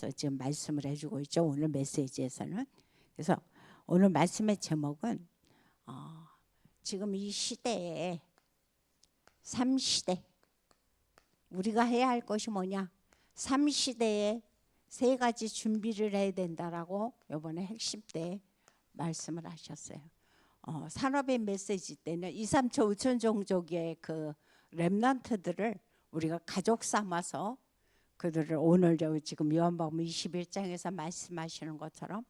대해서 지금 말씀을 해주고 있죠. 오늘 메시지에서는. 그래서 오늘 말씀의 제목은 지금 이 시대에 삼시대 우리가 해야 할 것이 뭐냐, 삼시대에 세 가지 준비를 해야 된다라고 이번에 핵심 때 말씀을 하셨어요. 산업의 메시지 때는 2, 3초 5천 종족의 그 렘넌트들을 우리가 가족 삼아서 그들을 오늘 지금 요한복음 21장에서 말씀하시는 것처럼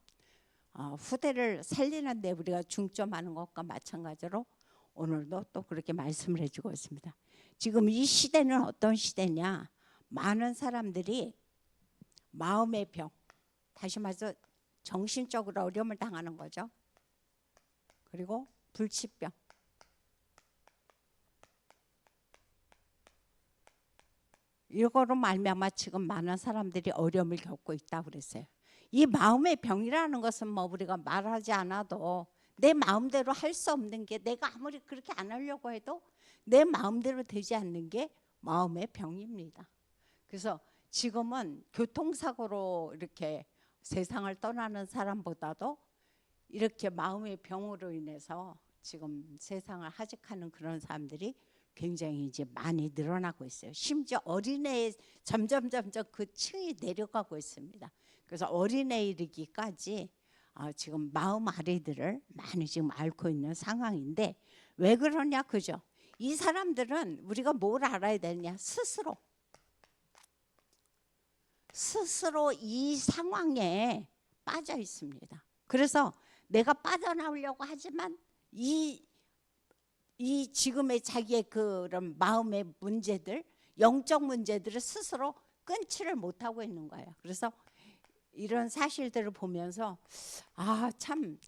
후대를 살리는 데 우리가 중점하는 것과 마찬가지로 오늘도 또 그렇게 말씀을 해주고 있습니다. 지금 이 시대는 어떤 시대냐, 많은 사람들이 마음의 병, 다시 말해서 정신적으로 어려움을 당하는 거죠. 그리고 불치병, 이거로 말미암아 지금 많은 사람들이 어려움을 겪고 있다고 그랬어요. 이 마음의 병이라는 것은 뭐 우리가 말하지 않아도 내 마음대로 할 수 없는 게, 내가 아무리 그렇게 안 하려고 해도 내 마음대로 되지 않는 게 마음의 병입니다. 그래서 지금은 교통사고로 이렇게 세상을 떠나는 사람보다도 이렇게 마음의 병으로 인해서 지금 세상을 하직하는 그런 사람들이 굉장히 이제 많이 늘어나고 있어요. 심지어 어린애 점점 그 층이 내려가고 있습니다. 그래서 어린애 이르기까지 지금 마음 아래들을 많이 지금 앓고 있는 상황인데, 왜 그러냐, 그죠? 이 사람들은 우리가 뭘 알아야 되냐, 스스로 이 상황에 빠져 있습니다. 그래서 내가 빠져나오려고 하지만 이 지금의 자기의 그런 마음의 문제들, 영적 문제들을 스스로 끊지를 못하고 있는 거예요. 그래서 이런 사실들을 보면서 참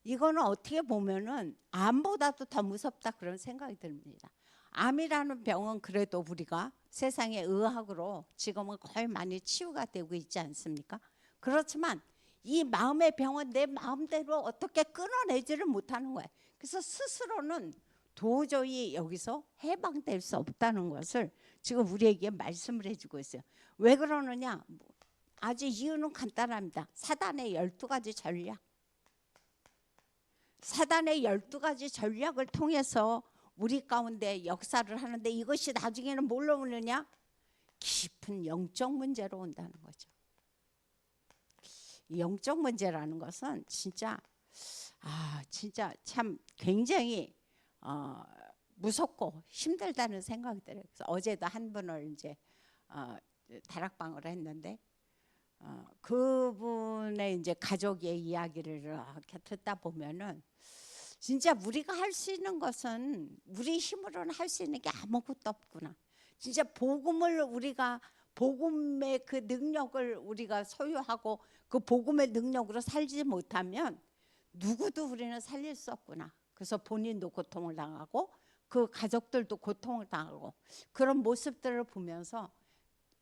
이거는 어떻게 보면은 암보다도 더 무섭다, 그런 생각이 듭니다. 암이라는 병은 그래도 우리가 세상의 의학으로 지금은 거의 많이 치유가 되고 있지 않습니까? 그렇지만 이 마음의 병은 내 마음대로 어떻게 끊어내지를 못하는 거예요. 그래서 스스로는 도저히 여기서 해방될 수 없다는 것을 지금 우리에게 말씀을 해주고 있어요. 왜 그러느냐? 아주 이유는 간단합니다. 사단의 12가지 전략. 사단의 12가지 전략을 통해서 우리 가운데 역사를 하는데, 이것이 나중에는 뭘로 오느냐? 깊은 영적 문제로 온다는 거죠. 이 영적 문제라는 것은 진짜 참 굉장히 무섭고 힘들다는 생각이 들어요. 그래서 어제도 한 분을 이제 다락방을 했는데 그분의 이제 가족의 이야기를 이렇게 듣다 보면은 진짜 우리가 할 수 있는 것은 우리 힘으로는 할 수 있는 게 아무것도 없구나. 진짜 복음의 그 능력을 우리가 소유하고 그 복음의 능력으로 살지 못하면 누구도 우리는 살릴 수 없구나. 그래서 본인도 고통을 당하고 그 가족들도 고통을 당하고, 그런 모습들을 보면서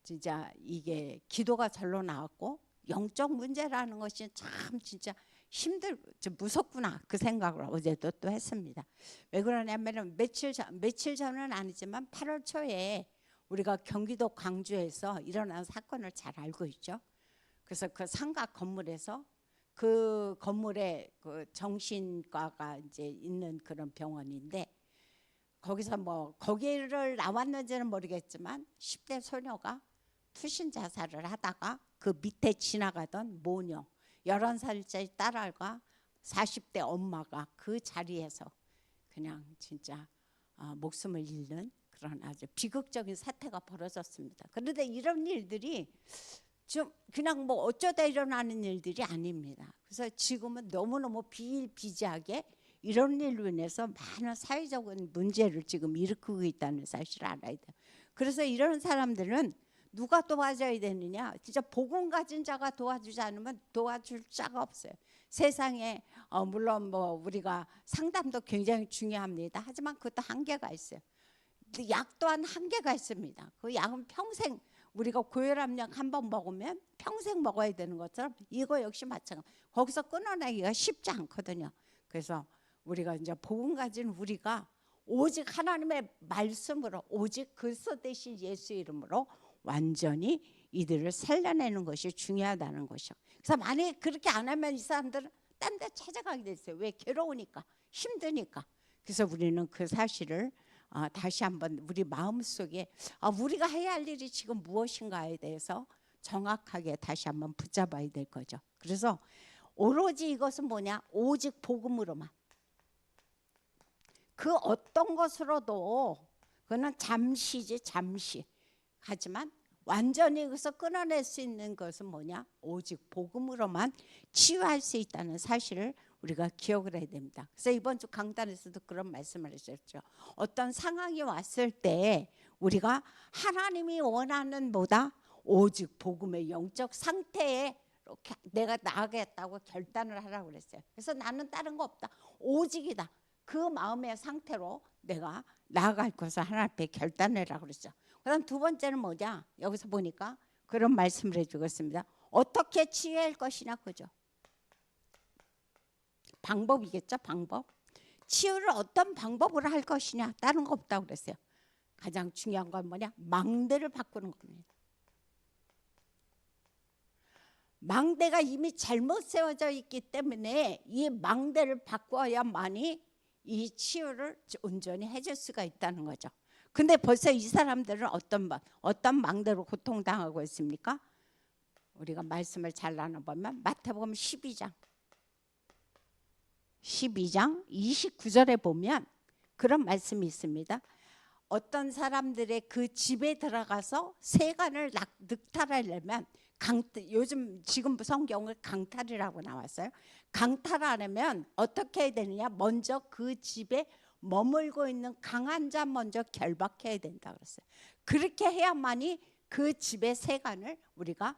진짜 이게 기도가 절로 나왔고 영적 문제라는 것이 참 진짜 무섭구나, 그 생각을 어제도 또 했습니다. 왜 그러냐면 며칠 전은 아니지만 8월 초에 우리가 경기도 광주에서 일어난 사건을 잘 알고 있죠. 그래서 그 상가 건물에서, 그 건물에 그 정신과가 이제 있는 그런 병원인데, 거기서 뭐 거기를 나왔는지는 모르겠지만 10대 소녀가 투신 자살을 하다가 그 밑에 지나가던 모녀 11살짜리 딸과 40대 엄마가 그 자리에서 그냥 진짜 목숨을 잃는 그런 아주 비극적인 사태가 벌어졌습니다. 그런데 이런 일들이 좀 그냥 뭐 어쩌다 일어나는 일들이 아닙니다. 그래서 지금은 너무너무 비일비재하게 이런 일로 인해서 많은 사회적인 문제를 지금 일으키고 있다는 사실을 알아야 돼요. 그래서 이런 사람들은 누가 도와줘야 되느냐? 진짜 복음 가진 자가 도와주지 않으면 도와줄 자가 없어요. 세상에 물론 뭐 우리가 상담도 굉장히 중요합니다. 하지만 그것도 한계가 있어요. 약 또한 한계가 있습니다. 그 약은 평생, 우리가 고혈압약 한 번 먹으면 평생 먹어야 되는 것처럼 이거 역시 마찬가지. 거기서 끊어내기가 쉽지 않거든요. 그래서 우리가 이제 복음 가진 우리가 오직 하나님의 말씀으로, 오직 그리스도 대신 예수 이름으로 완전히 이들을 살려내는 것이 중요하다는 것이요. 그래서 만약에 그렇게 안 하면 이 사람들은 딴 데 찾아가게 됐어요. 왜? 괴로우니까, 힘드니까. 그래서 우리는 그 사실을 다시 한번 우리 마음속에 우리가 해야 할 일이 지금 무엇인가에 대해서 정확하게 다시 한번 붙잡아야 될 거죠. 그래서 오로지 이것은 뭐냐? 오직 복음으로만. 그 어떤 것으로도 그거는 잠시지, 잠시. 하지만 완전히 여기서 끊어낼 수 있는 것은 뭐냐? 오직 복음으로만 치유할 수 있다는 사실을 우리가 기억을 해야 됩니다. 그래서 이번 주 강단에서도 그런 말씀을 하셨죠. 어떤 상황이 왔을 때 우리가 하나님이 원하는 보다 오직 복음의 영적 상태에 이렇게 내가 나아가겠다고 결단을 하라고 그랬어요. 그래서 나는 다른 거 없다. 오직이다. 그 마음의 상태로 내가 나아갈 것을 하나님 앞에 결단해라고 그랬죠. 그다음 두 번째는 뭐냐? 여기서 보니까 그런 말씀을 해주고 있습니다. 어떻게 치유할 것이냐, 그죠? 방법이겠죠, 방법. 치유를 어떤 방법으로 할 것이냐, 다른 거 없다고 그랬어요. 가장 중요한 건 뭐냐? 망대를 바꾸는 겁니다. 망대가 이미 잘못 세워져 있기 때문에 이 망대를 바꿔야만이 이 치유를 온전히 해줄 수가 있다는 거죠. 근데 벌써 이 사람들은 어떤 망대로 고통당하고 있습니까? 우리가 말씀을 잘 나눠보면 마태복음 12장 29절에 보면 그런 말씀이 있습니다. 어떤 사람들의 그 집에 들어가서 세간을 늑탈하려면 요즘 지금 성경을 강탈이라고 나왔어요. 강탈하려면 어떻게 해야 되느냐? 먼저 그 집에 머물고 있는 강한 자 먼저 결박해야 된다 그랬어요. 그렇게 해야만이 그 집의 세간을 우리가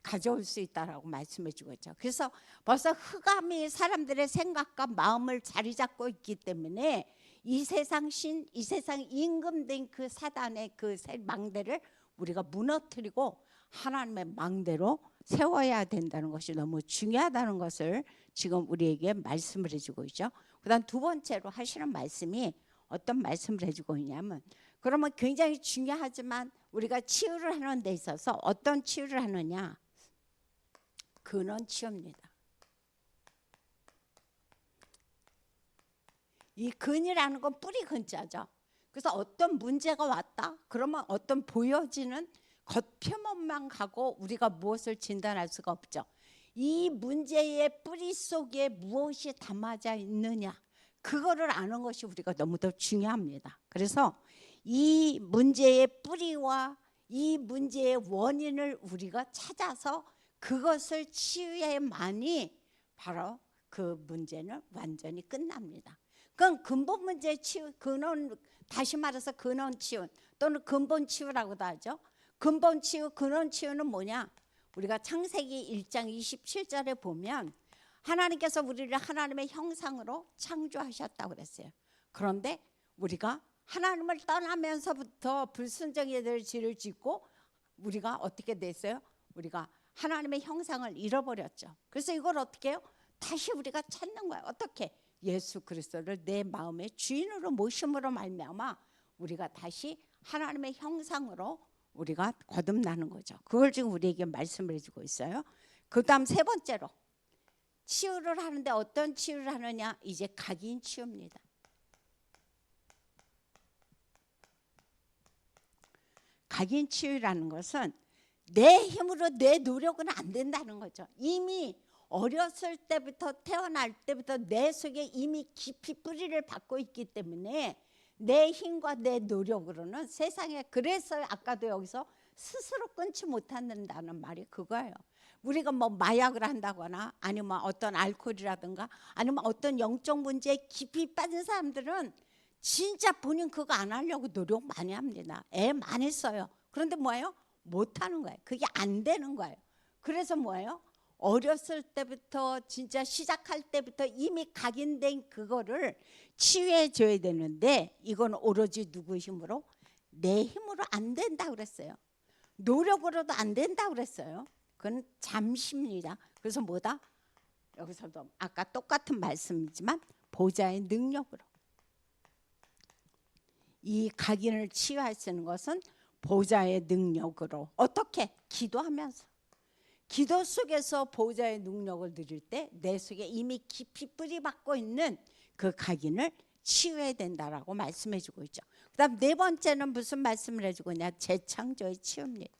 가져올 수 있다라고 말씀해 주고 있죠. 그래서 벌써 흑암이 사람들의 생각과 마음을 자리 잡고 있기 때문에 이 세상 임금된 그 사단의 그 망대를 우리가 무너뜨리고 하나님의 망대로 세워야 된다는 것이 너무 중요하다는 것을 지금 우리에게 말씀을 해주고 있죠. 그다음 두 번째로 하시는 말씀이 어떤 말씀을 해주고 있냐면, 그러면 굉장히 중요하지만 우리가 치유를 하는 데 있어서 어떤 치유를 하느냐? 근원 치유입니다. 이 근이라는 건 뿌리 근자죠. 그래서 어떤 문제가 왔다 그러면 어떤 보여지는 겉표면만 가고 우리가 무엇을 진단할 수가 없죠. 이 문제의 뿌리 속에 무엇이 담아져 있느냐, 그거를 아는 것이 우리가 너무도 중요합니다. 그래서 이 문제의 뿌리와 이 문제의 원인을 우리가 찾아서 그것을 치유해야만이 바로 그 문제는 완전히 끝납니다. 그럼 근본 문제의 치유, 다시 말해서 근원 치유 또는 근본 치유라고도 하죠. 근본 치유, 근원 치유는 뭐냐? 우리가 창세기 1장 27절에 보면 하나님께서 우리를 하나님의 형상으로 창조하셨다고 그랬어요. 그런데 우리가 하나님을 떠나면서부터 불순종의 죄를 짓고 우리가 어떻게 됐어요? 우리가 하나님의 형상을 잃어버렸죠. 그래서 이걸 어떻게 해요? 다시 우리가 찾는 거예요. 어떻게? 예수 그리스도를 내 마음의 주인으로 모심으로 말미암아 우리가 다시 하나님의 형상으로 우리가 거듭나는 거죠. 그걸 지금 우리에게 말씀을 해주고 있어요. 그 다음 세 번째로 치유를 하는데 어떤 치유를 하느냐? 이제 각인 치유입니다. 각인 치유라는 것은 내 힘으로 내 노력은 안 된다는 거죠. 이미 어렸을 때부터 태어날 때부터 내 속에 이미 깊이 뿌리를 받고 있기 때문에 내 힘과 내 노력으로는 세상에, 그래서 아까도 여기서 스스로 끊지 못한다는 말이 그거예요. 우리가 뭐 마약을 한다거나 아니면 어떤 알코올이라든가 아니면 어떤 영적 문제에 깊이 빠진 사람들은 진짜 본인 그거 안 하려고 노력 많이 합니다. 애 많이 써요. 그런데 뭐예요? 못하는 거예요. 그게 안 되는 거예요. 그래서 뭐예요? 어렸을 때부터 진짜 시작할 때부터 이미 각인된 그거를 치유해 줘야 되는데 이건 오로지 누구 힘으로? 내 힘으로 안 된다고 그랬어요. 노력으로도 안 된다고 그랬어요. 그건 잠시입니다. 그래서 뭐다? 여기서도 아까 똑같은 말씀이지만 보좌의 능력으로. 이 각인을 치유할 수 있는 것은 보좌의 능력으로. 어떻게? 기도하면서. 기도 속에서 보좌의 능력을 누릴 때 내 속에 이미 깊이 뿌리 박고 있는 그 각인을 치유해야 된다라고 말씀해 주고 있죠. 그 다음 네 번째는 무슨 말씀을 해주고 있냐? 재창조의 치유입니다.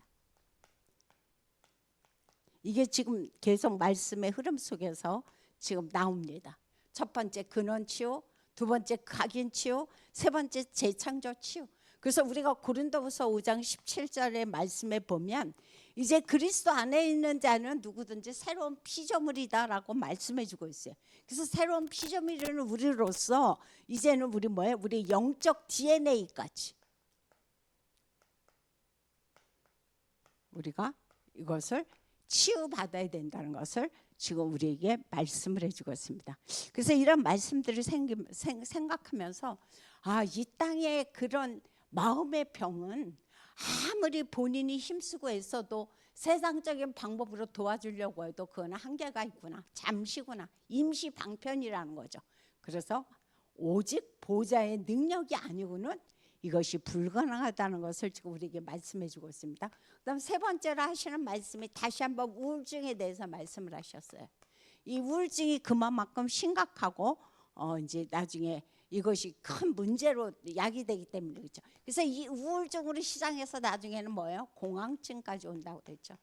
이게 지금 계속 말씀의 흐름 속에서 지금 나옵니다. 첫 번째 근원 치유, 두 번째 각인 치유, 세 번째 재창조 치유. 그래서 우리가 고린도후서 5장 17절의 말씀에 보면 이제 그리스도 안에 있는 자는 누구든지 새로운 피조물이다라고 말씀해 주고 있어요. 그래서 새로운 피조물은 우리로서 이제는 우리 뭐예요? 우리 영적 DNA까지 우리가 이것을 치유받아야 된다는 것을 지금 우리에게 말씀을 해주고 있습니다. 그래서 이런 말씀들을 생각하면서 이 땅의 그런 마음의 병은 아무리 본인이 힘쓰고 애써도 세상적인 방법으로 도와주려고 해도 그건 한계가 있구나. 잠시구나. 임시 방편이라는 거죠. 그래서 오직 보좌의 능력이 아니고는 이것이 불가능하다는 것을 지금 우리에게 말씀해 주고 있습니다. 그다음 세 번째로 하시는 말씀이 다시 한번 우울증에 대해서 말씀을 하셨어요. 이 우울증이 그만큼 심각하고 이제 나중에 이것이 큰 문제로 야기되기 때문에 그렇죠. 그래서 이 우울증으로 시작해서 나중에는 뭐예요? 공황증까지 온다고 그랬죠.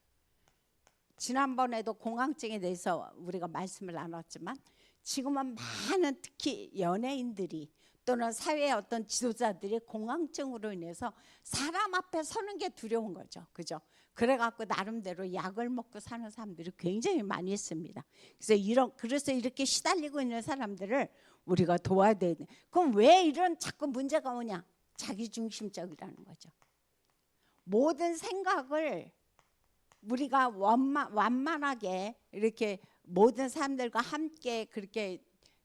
지난번에도 공황증에 대해서 우리가 말씀을 나눴지만 지금은 많은 특히 연예인들이 또는 사회의 어떤 지도자들이 공황증으로 인해서 사람 앞에 서는 게 두려운 거죠. 그죠? 그래갖고 나름대로 약을 먹고 사는 사람들이 굉장히 많이 있습니다. 그래서 이렇게 시달리고 있는 사람들을 우리가 도와야 돼. 그럼 왜 이런 자꾸 문제가 오냐? 자기중심적이라는 거죠. 모든 생각을 우리가 완만하게 이렇게 모든 사람들과 함께 그렇게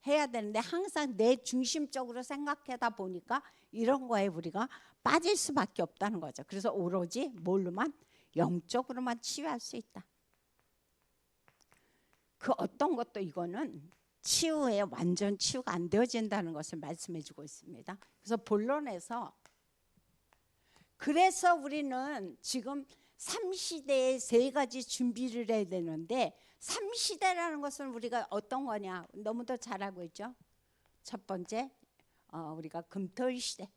해야 되는데 항상 내 중심적으로 생각하다 보니까 이런 거에 우리가 빠질 수밖에 없다는 거죠. 그래서 오로지 뭘로만? 영적으로만 치유할 수 있다. 그 어떤 것도 이거는 치유에 완전 치유가 안 되어진다는 것을 말씀해 주고 있습니다. 그래서 본론에서 그래서 우리는 지금 3시대에 세 가지 준비를 해야 되는데 3시대라는 것은 우리가 어떤 거냐? 너무도 잘 알고 있죠. 첫 번째 우리가 금토일 시대.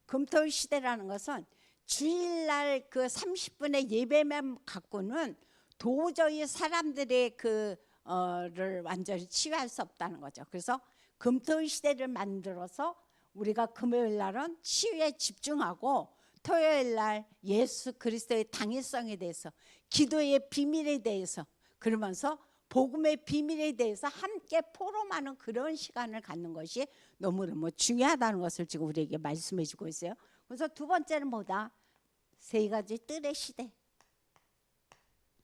금토일 시대라는 것은 주일날 그 30분의 예배만 갖고는 도저히 사람들의 그를 완전히 치유할 수 없다는 거죠. 그래서 금토일 시대를 만들어서 우리가 금요일 날은 치유에 집중하고 토요일 날 예수 그리스도의 당위성에 대해서 기도의 비밀에 대해서 그러면서 복음의 비밀에 대해서 함께 포럼하는 그런 시간을 갖는 것이 너무너무 중요하다는 것을 지금 우리에게 말씀해 주고 있어요. 그래서 두 번째는 뭐다? 세 가지 뜰의 시대.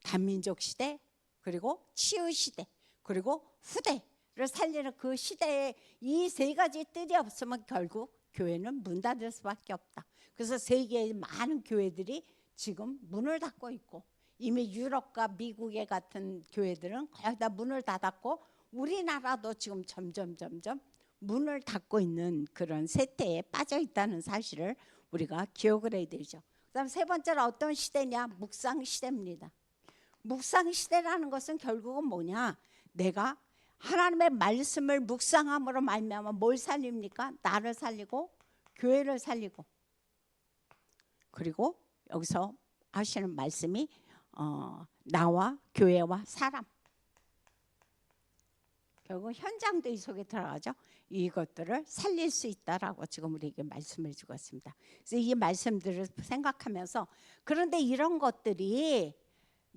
단민족 시대, 그리고 치유 시대, 그리고 후대를 살리는 그 시대에 이 세 가지 뜰이 없으면 결국 교회는 문 닫을 수밖에 없다. 그래서 세계의 많은 교회들이 지금 문을 닫고 있고 이미 유럽과 미국의 같은 교회들은 거의 다 문을 닫았고 우리나라도 지금 점점 문을 닫고 있는 그런 세태에 빠져 있다는 사실을 우리가 기억을 해야 되죠. 그다음 세 번째는 어떤 시대냐? 묵상 시대입니다. 묵상 시대라는 것은 결국은 뭐냐? 내가 하나님의 말씀을 묵상함으로 말미암아 뭘 살립니까? 나를 살리고 교회를 살리고 그리고 여기서 하시는 말씀이 나와 교회와 사람 결국 현장도 이 속에 들어가죠. 이것들을 살릴 수 있다라고 지금 우리에게 말씀을 주고 있습니다. 그래서 이 말씀들을 생각하면서 그런데 이런 것들이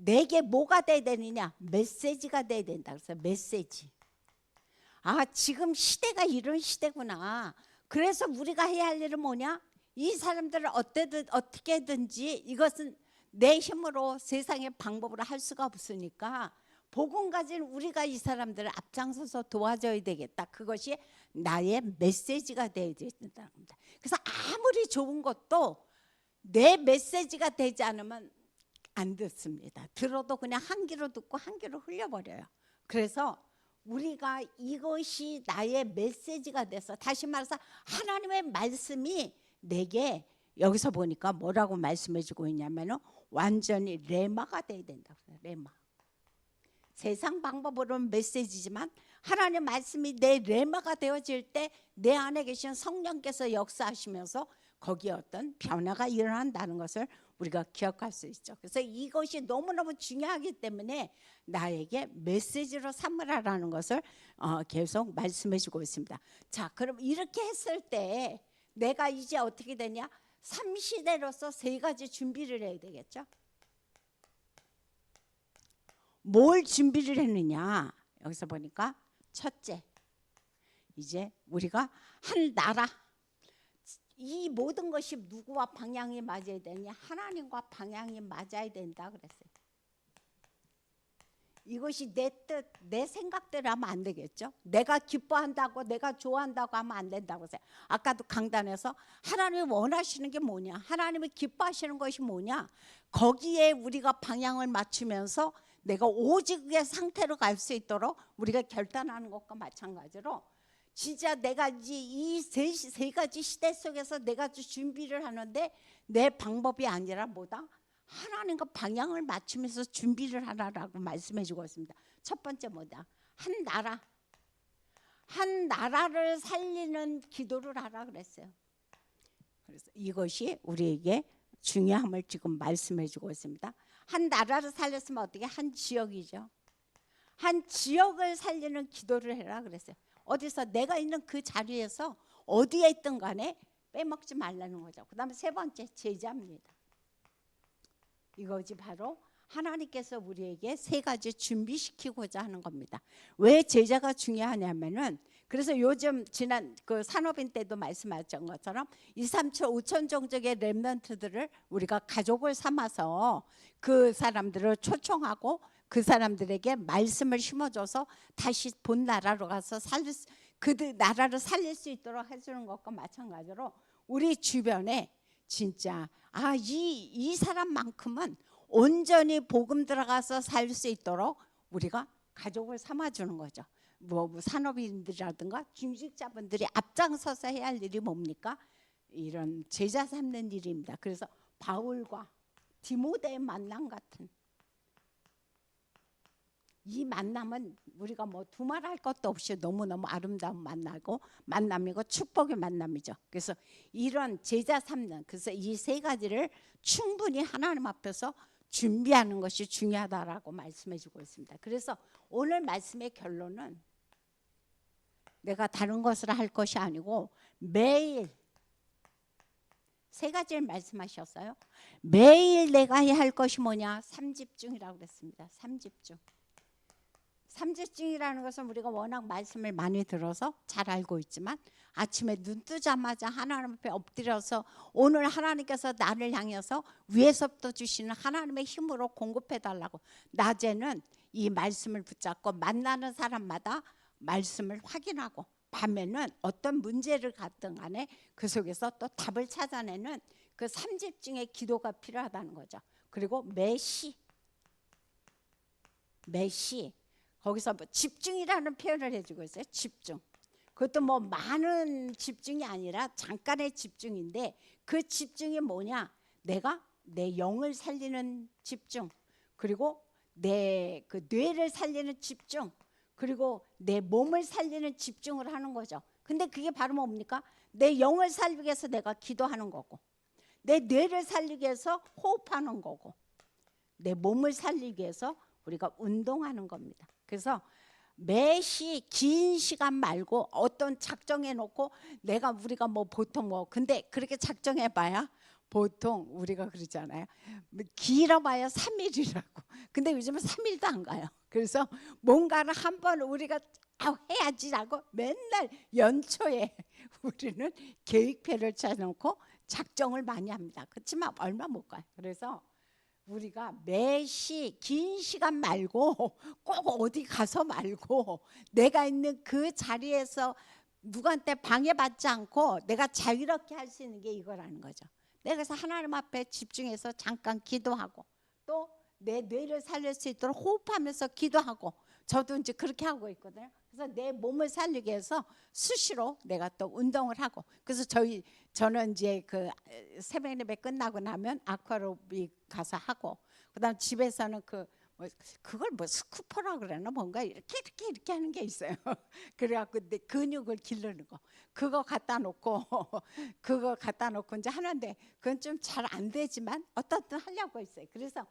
내게 뭐가 돼야 되느냐? 메시지가 돼야 된다. 그래서 메시지. 지금 시대가 이런 시대구나. 그래서 우리가 해야 할 일은 뭐냐? 이 사람들을 어떻게든지 이것은 내 힘으로 세상의 방법으로 할 수가 없으니까 복음 가진 우리가 이 사람들을 앞장서서 도와줘야 되겠다. 그것이 나의 메시지가 되어야 된다는 겁니다. 그래서 아무리 좋은 것도 내 메시지가 되지 않으면 안 듣습니다. 들어도 그냥 한 귀로 듣고 한 귀로 흘려버려요. 그래서 우리가 이것이 나의 메시지가 돼서, 다시 말해서 하나님의 말씀이 내게 여기서 보니까 뭐라고 말씀해 주고 있냐면은 완전히 레마가 돼야 된다고 해요. 레마. 세상 방법으로는 메시지지만 하나님의 말씀이 내 레마가 되어질 때 내 안에 계신 성령께서 역사하시면서 거기에 어떤 변화가 일어난다는 것을 우리가 기억할 수 있죠. 그래서 이것이 너무너무 중요하기 때문에 나에게 메시지로 삼으라라는 것을 계속 말씀해 주고 있습니다. 자, 그럼 이렇게 했을 때 내가 이제 어떻게 되냐? 삼시대로서 세 가지 준비를 해야 되겠죠. 뭘 준비를 했느냐? 여기서 보니까 첫째, 이제 우리가 한 나라, 이 모든 것이 누구와 방향이 맞아야 되냐? 하나님과 방향이 맞아야 된다 그랬어요. 이것이 내 뜻, 내 생각대로 하면 안 되겠죠. 내가 기뻐한다고, 내가 좋아한다고 하면 안 된다고 했어요. 아까도 강단에서 하나님이 원하시는 게 뭐냐, 하나님이 기뻐하시는 것이 뭐냐, 거기에 우리가 방향을 맞추면서 내가 오직의 상태로 갈 수 있도록 우리가 결단하는 것과 마찬가지로 진짜 내가 이제 이 세 가지 시대 속에서 내가 준비를 하는데 내 방법이 아니라 뭐다? 하나님과 방향을 맞추면서 준비를 하라라고 말씀해 주고 있습니다. 첫 번째 뭐다? 한 나라를 살리는 기도를 하라 그랬어요. 그래서 이것이 우리에게 중요함을 지금 말씀해 주고 있습니다. 한 나라를 살렸으면 어떻게? 한 지역이죠. 한 지역을 살리는 기도를 해라 그랬어요. 어디서 내가 있는 그 자리에서 어디에 있든 간에 빼먹지 말라는 거죠. 그 다음에 세 번째, 제자입니다. 이것이 바로 하나님께서 우리에게 세 가지 준비시키고자 하는 겁니다. 왜 제자가 중요하냐면은, 그래서 요즘 지난 그 산업인 때도 말씀하셨던 것처럼 2, 3천, 5천 종족의 렘넌트들을 우리가 가족을 삼아서 그 사람들을 초청하고 그 사람들에게 말씀을 심어줘서 다시 본 나라로 가서 그 나라를 살릴 수 있도록 해주는 것과 마찬가지로 우리 주변에 진짜 이 사람만큼은 온전히 복음 들어가서 살 수 있도록 우리가 가족을 삼아주는 거죠. 뭐 산업인들이라든가 중직자분들이 앞장서서 해야 할 일이 뭡니까? 이런 제자 삼는 일입니다. 그래서 바울과 디모데의 만남 같은 이 만남은 우리가 뭐 두말할 것도 없이 너무너무 아름다운 만남이고 축복의 만남이죠. 그래서 이런 제자 삼는, 그래서 이 세 가지를 충분히 하나님 앞에서 준비하는 것이 중요하다라고 말씀해 주고 있습니다. 그래서 오늘 말씀의 결론은 내가 다른 것을 할 것이 아니고 매일 세 가지를 말씀하셨어요. 매일 내가 해야 할 것이 뭐냐? 삼집중이라고 그랬습니다. 삼집중이라는 것은 우리가 워낙 말씀을 많이 들어서 잘 알고 있지만, 아침에 눈 뜨자마자 하나님 앞에 엎드려서 오늘 하나님께서 나를 향해서 위에서부터 주시는 하나님의 힘으로 공급해달라고, 낮에는 이 말씀을 붙잡고 만나는 사람마다 말씀을 확인하고, 밤에는 어떤 문제를 갖든 간에 그 속에서 또 답을 찾아내는 그 삼집중의 기도가 필요하다는 거죠. 그리고 매시 거기서 뭐 집중이라는 표현을 해주고 있어요. 집중. 그것도 뭐 많은 집중이 아니라 잠깐의 집중인데, 그 집중이 뭐냐? 내가 내 영을 살리는 집중, 그리고 내 그 뇌를 살리는 집중, 그리고 내 몸을 살리는 집중을 하는 거죠. 근데 그게 바로 뭡니까? 내 영을 살리기 위해서 내가 기도하는 거고, 내 뇌를 살리기 위해서 호흡하는 거고, 내 몸을 살리기 위해서 우리가 운동하는 겁니다. 그래서 매시 긴 시간 말고 어떤 작정해 놓고 우리가 뭐 보통 근데 그렇게 작정해 봐야 보통 우리가 그러잖아요. 길어봐야 3일이라고. 근데 요즘은 3일도 안 가요. 그래서 뭔가를 한번 우리가 해야지라고 맨날 연초에 우리는 계획표를 짜놓고 작정을 많이 합니다. 그렇지만 얼마 못 가요. 그래서 우리가 매시 긴 시간 말고 꼭 어디 가서 말고 내가 있는 그 자리에서 누구한테 방해받지 않고 내가 자유롭게 할 수 있는 게 이거라는 거죠. 내가 그래서 하나님 앞에 집중해서 잠깐 기도하고, 또 내 뇌를 살릴 수 있도록 호흡하면서 기도하고, 저도 이제 그렇게 하고 있거든요. 그래서 내 몸을 살리기 위해서 수시로 내가 또 운동을 하고, 그래서 저는 이제 그 새벽 예배 끝나고 나면 아쿠아로빅 가서 하고, 그다음 집에서는 그걸 뭐 스쿠퍼라 그러나 뭔가 이렇게 하는 게 있어요. 그래갖고 내 근육을 기르는 거, 그거 갖다 놓고 이제 하는데 그건 좀 잘 안 되지만 어떻든 하려고 했어요. 그래서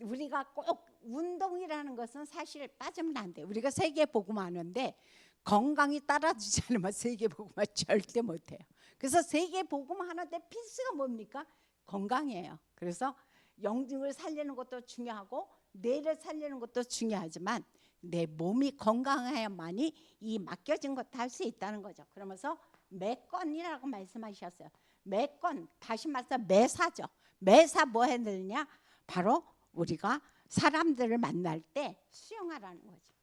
우리가 꼭 운동이라는 것은 사실 빠지면 안 돼. 우리가 세계 복음 하는데 건강이 따라주지 않으면 세계 복음을 절대 못해요. 그래서 세계 복음 하는데 필수가 뭡니까? 건강이에요. 그래서 영증을 살리는 것도 중요하고 뇌를 살리는 것도 중요하지만 내 몸이 건강해야만이 이 맡겨진 것도 할 수 있다는 거죠. 그러면서 매건이라고 말씀하셨어요. 매건, 다시 말해서 매사죠. 매사 뭐 해야 되느냐? 바로 우리가 사람들을 만날 때 수용하라는 거죠.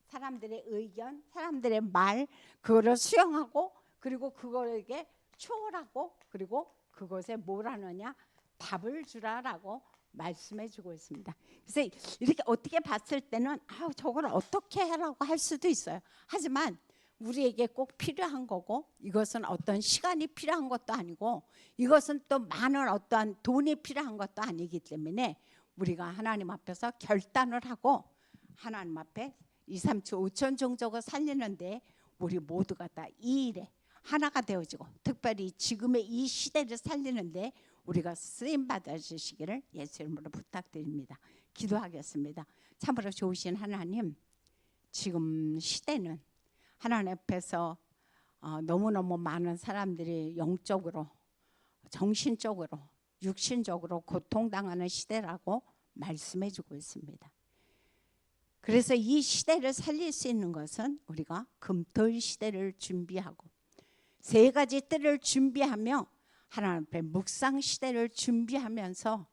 사람들의 의견, 사람들의 말, 그거를 수용하고, 그리고 그거에게 초월하고, 그리고 그것에 뭘 하느냐? 답을 주라라고 말씀해 주고 있습니다. 그래서 이렇게 어떻게 봤을 때는 저걸 어떻게 하라고 할 수도 있어요. 하지만 우리에게 꼭 필요한 거고, 이것은 어떤 시간이 필요한 것도 아니고, 이것은 또 많은 어떠한 돈이 필요한 것도 아니기 때문에 우리가 하나님 앞에서 결단을 하고 하나님 앞에 2, 3초 5천 종족을 살리는데 우리 모두가 다 이 일에 하나가 되어지고, 특별히 지금의 이 시대를 살리는데 우리가 쓰임 받아주시기를 예수 이름으로 부탁드립니다. 기도하겠습니다. 참으로 좋으신 하나님, 지금 시대는 하나님 앞에서 너무너무 많은 사람들이 영적으로, 정신적으로, 육신적으로 고통당하는 시대라고 말씀해 주고 있습니다. 그래서 이 시대를 살릴 수 있는 것은 우리가 금토일 시대를 준비하고 3가지 뜰을 준비하며 하나님 앞에 묵상 시대를 준비하면서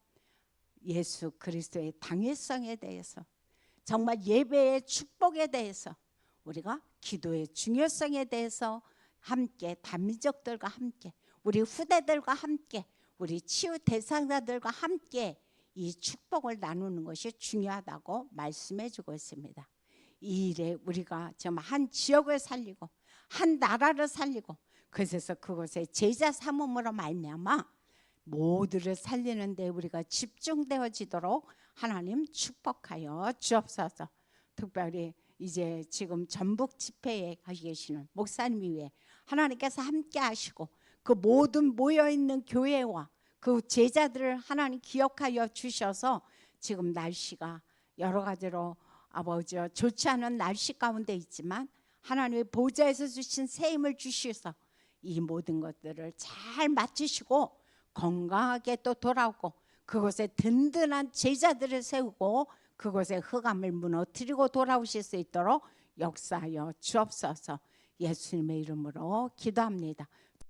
예수 그리스도의 당위성에 대해서, 정말 예배의 축복에 대해서, 우리가 기도의 중요성에 대해서 함께 단민족들과 함께, 우리 후대들과 함께, 우리 치유 대상자들과 함께 이 축복을 나누는 것이 중요하다고 말씀해 주고 있습니다. 이 일에 우리가 정말 한 지역을 살리고 한 나라를 살리고, 그래서 그곳에 제자 삼음으로 말미암아 모두를 살리는 데 우리가 집중되어지도록 하나님 축복하여 주옵소서. 특별히 이제 지금 전북 집회에 계시는 목사님 위에 하나님께서 함께 하시고, 그 모든 모여있는 교회와 그 제자들을 하나님 기억하여 주셔서 지금 날씨가 여러 가지로 아버지 좋지 않은 날씨 가운데 있지만 하나님의 보좌에서 주신 새 힘을 주셔서 이 모든 것들을 잘 마치시고 건강하게 또 돌아오고, 그곳에 든든한 제자들을 세우고 그곳에 흑암을 무너뜨리고 돌아오실 수 있도록 역사하여 주옵소서. 예수님의 이름으로 기도합니다.